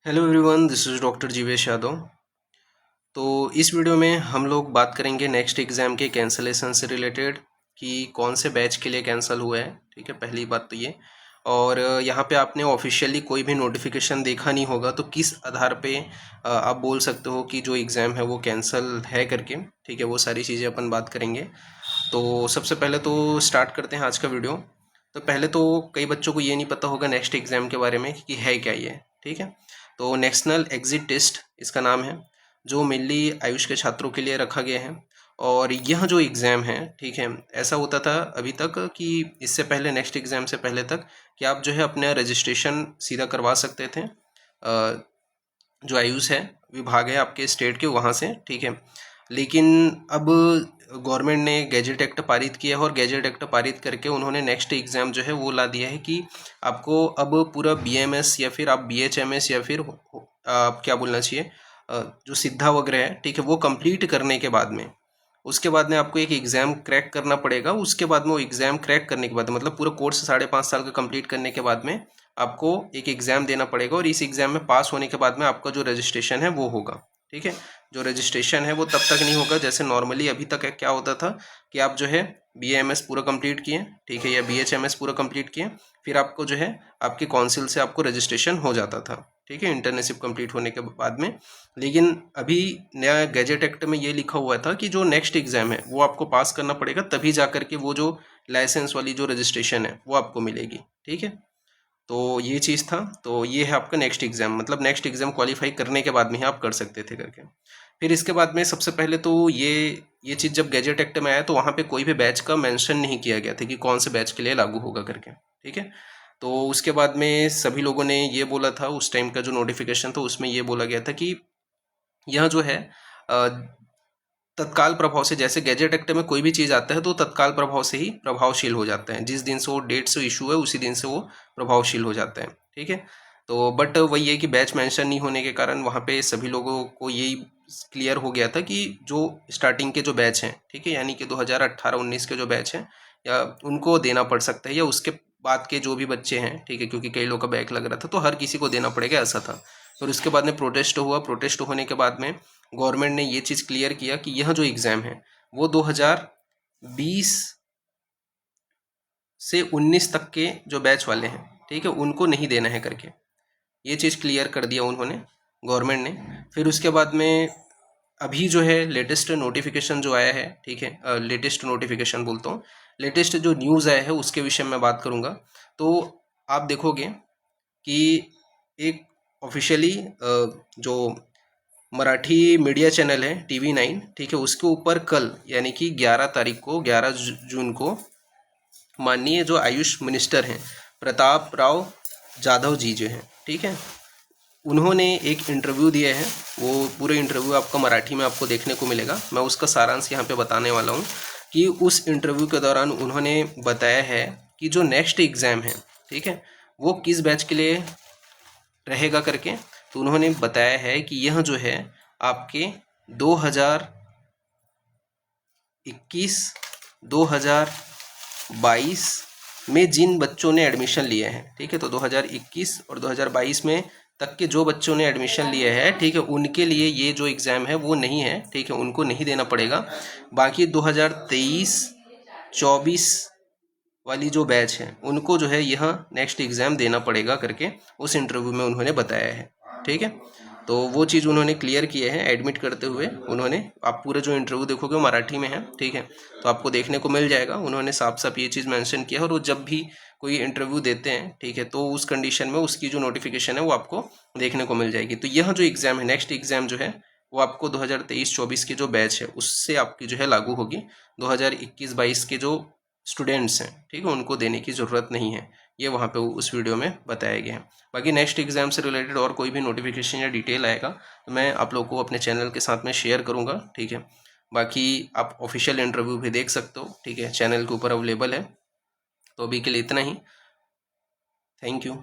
Hello everyone, this is doctor Jeevesh Yadav. तो इस वीडियो में हम लोग बात करेंगे नेक्स्ट एग्ज़ाम के कैंसलेशन से रिलेटेड कि कौन से बैच के लिए कैंसिल हुआ है। ठीक है, पहली बात तो ये। और यहाँ पे आपने ऑफिशियली कोई भी नोटिफिकेशन देखा नहीं होगा, तो किस आधार पे आप बोल सकते हो कि जो एग्ज़ाम है वो कैंसिल है करके। ठीक है, वो सारी चीज़ें अपन बात करेंगे। तो सबसे पहले तो स्टार्ट करते हैं आज का वीडियो। तो पहले तो कई बच्चों को ये नहीं पता होगा नेक्स्ट एग्ज़ाम के बारे में कि है क्या ये। ठीक है, तो नेशनल एग्ज़िट टेस्ट इसका नाम है, जो मेनली आयुष के छात्रों के लिए रखा गया है। और यह जो एग्ज़ाम है, ठीक है, ऐसा होता था अभी तक कि इससे पहले नेक्स्ट एग्ज़ाम से पहले तक कि आप जो है अपना रजिस्ट्रेशन सीधा करवा सकते थे जो आयुष है विभाग है आपके स्टेट के वहाँ से। ठीक है, लेकिन अब गवर्नमेंट ने गैजेट एक्ट पारित किया है और गैजेट एक्ट पारित करके उन्होंने नेक्स्ट एग्ज़ाम जो है वो ला दिया है कि आपको अब पूरा बीएमएस या फिर आप बीएचएमएस या फिर आप क्या बोलना चाहिए जो सिद्धा वगैरह है, ठीक है, वो कंप्लीट करने के बाद में उसके बाद में आपको एक एग्ज़ाम क्रैक करना पड़ेगा। उसके बाद में वो एग्ज़ाम क्रैक करने के बाद मतलब पूरा कोर्स 5.5 साल का कंप्लीट करने के बाद में आपको एक एग्ज़ाम देना पड़ेगा और इस एग्ज़ाम में पास होने के बाद में आपका जो रजिस्ट्रेशन है वो होगा। ठीक है, जो रजिस्ट्रेशन है वो तब तक नहीं होगा जैसे नॉर्मली अभी तक क्या होता था कि आप जो है बीएएमएस पूरा कंप्लीट किए, ठीक है, या बीएचएमएस पूरा कंप्लीट किए, फिर आपको जो है आपकी काउंसिल से आपको रजिस्ट्रेशन हो जाता था। ठीक है, इंटर्नशिप कंप्लीट होने के बाद में। लेकिन अभी नया गैजेट एक्ट में ये लिखा हुआ था कि जो नेक्स्ट एग्ज़ाम है वो आपको पास करना पड़ेगा, तभी जा करके वो जो लाइसेंस वाली जो रजिस्ट्रेशन है वो आपको मिलेगी। ठीक है, तो ये चीज़ था। तो ये है आपका नेक्स्ट एग्ज़ाम, मतलब नेक्स्ट एग्ज़ाम क्वालिफाई करने के बाद में ही आप कर सकते थे करके। फिर इसके बाद में सबसे पहले तो ये चीज़ जब गैजेट एक्ट में आया तो वहाँ पे कोई भी बैच का मेंशन नहीं किया गया था कि कौन से बैच के लिए लागू होगा करके। ठीक है, तो उसके बाद में सभी लोगों ने ये बोला था, उस टाइम का जो नोटिफिकेशन था उसमें ये बोला गया था कि यह जो है तत्काल प्रभाव से, जैसे गैजेट एक्ट में कोई भी चीज़ आता है तो तत्काल प्रभाव से ही प्रभावशील हो जाता है। जिस दिन से वो डेट से इशू है उसी दिन से वो प्रभावशील हो जाता है। ठीक है, तो बट वही है कि बैच मेंशन नहीं होने के कारण वहाँ पे सभी लोगों को यही क्लियर हो गया था कि जो स्टार्टिंग के जो बैच हैं, ठीक है, यानी कि 2018-19 के जो बैच हैं या उनको देना पड़ सकता है, या उसके बाद के जो भी बच्चे हैं, ठीक है, क्योंकि कई लोग का बैक लग रहा था तो हर किसी को देना पड़ेगा ऐसा था। फिर उसके बाद में प्रोटेस्ट हुआ, प्रोटेस्ट होने के बाद में गवर्नमेंट ने ये चीज़ क्लियर किया कि यह जो एग्ज़ाम है वो 2020 से 19 तक के जो बैच वाले हैं, ठीक है, उनको नहीं देना है करके ये चीज़ क्लियर कर दिया उन्होंने, गवर्नमेंट ने। फिर उसके बाद में अभी जो है लेटेस्ट नोटिफिकेशन जो आया है, ठीक है, लेटेस्ट नोटिफिकेशन बोलता हूँ, लेटेस्ट जो न्यूज़ आया है उसके विषय में बात करूँगा। तो आप देखोगे कि एक ऑफिशियली जो मराठी मीडिया चैनल है TV9, ठीक है, उसके ऊपर कल यानी कि 11 तारीख को, 11 जून को माननीय जो आयुष मिनिस्टर हैं प्रताप राव जाधव जी जो हैं, ठीक है, उन्होंने एक इंटरव्यू दिया है। वो पूरे इंटरव्यू आपका मराठी में आपको देखने को मिलेगा। मैं उसका सारांश यहाँ पे बताने वाला हूँ कि उस इंटरव्यू के दौरान उन्होंने बताया है कि जो नेक्स्ट एग्ज़ाम है, ठीक है, वो किस बैच के लिए रहेगा करके। तो उन्होंने बताया है कि यह जो है आपके 2021 2022 में जिन बच्चों ने एडमिशन लिए हैं, ठीक है, तो 2021 और 2022 में तक के जो बच्चों ने एडमिशन लिए हैं, ठीक है, उनके लिए ये जो एग्ज़ाम है वो नहीं है, ठीक है, उनको नहीं देना पड़ेगा। बाकी 2023-24 वाली जो बैच है उनको जो है यह नेक्स्ट एग्ज़ाम देना पड़ेगा करके उस इंटरव्यू में उन्होंने बताया है। ठीक है, तो वो चीज़ उन्होंने क्लियर किए हैं एडमिट करते हुए उन्होंने। आप पूरे जो इंटरव्यू देखोगे वो मराठी में है, ठीक है, तो आपको देखने को मिल जाएगा। उन्होंने साफ साफ ये चीज़ मेंशन किया है और वो जब भी कोई इंटरव्यू देते हैं, ठीक है, तो उस कंडीशन में उसकी जो नोटिफिकेशन है वो आपको देखने को मिल जाएगी। तो यह जो एग्ज़ाम है, नेक्स्ट एग्ज़ाम जो है वो आपको 2023-24 की जो बैच है उससे आपकी जो है लागू होगी। 2021-22 के जो स्टूडेंट्स हैं, ठीक है, उनको देने की ज़रूरत नहीं है। ये वहाँ पे उस वीडियो में बताया गया है। बाकी नेक्स्ट एग्ज़ाम से रिलेटेड और कोई भी नोटिफिकेशन या डिटेल आएगा तो मैं आप लोगों को अपने चैनल के साथ में शेयर करूँगा। ठीक है, बाकी आप ऑफिशियल इंटरव्यू भी देख सकते हो, ठीक है, चैनल के ऊपर अवेलेबल है। तो अभी के लिए इतना ही। Thank you.